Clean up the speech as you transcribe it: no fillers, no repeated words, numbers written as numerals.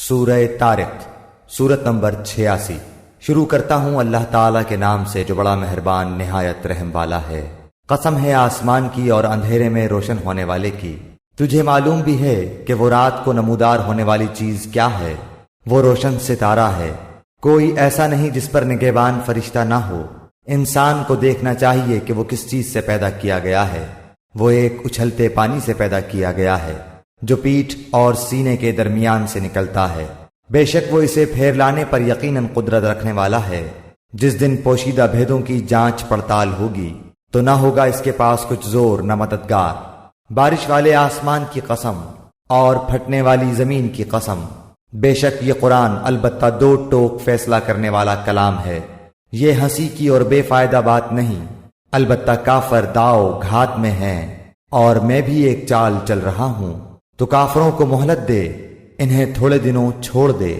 سورہ طارق سورت نمبر 86۔ شروع کرتا ہوں اللہ تعالیٰ کے نام سے جو بڑا مہربان نہایت رحم والا ہے۔ قسم ہے آسمان کی اور اندھیرے میں روشن ہونے والے کی۔ تجھے معلوم بھی ہے کہ وہ رات کو نمودار ہونے والی چیز کیا ہے؟ وہ روشن ستارہ ہے۔ کوئی ایسا نہیں جس پر نگہبان فرشتہ نہ ہو۔ انسان کو دیکھنا چاہیے کہ وہ کس چیز سے پیدا کیا گیا ہے۔ وہ ایک اچھلتے پانی سے پیدا کیا گیا ہے جو پیٹھ اور سینے کے درمیان سے نکلتا ہے۔ بے شک وہ اسے پھیر لانے پر یقیناً قدرت رکھنے والا ہے۔ جس دن پوشیدہ بھیدوں کی جانچ پڑتال ہوگی تو نہ ہوگا اس کے پاس کچھ زور نہ مددگار۔ بارش والے آسمان کی قسم اور پھٹنے والی زمین کی قسم، بے شک یہ قرآن البتہ دو ٹوک فیصلہ کرنے والا کلام ہے۔ یہ ہنسی کی اور بے فائدہ بات نہیں، البتہ کافر داؤ گھات میں ہیں، اور میں بھی ایک چال چل رہا ہوں۔ تو کافروں کو مہلت دے، انہیں تھوڑے دنوں چھوڑ دے۔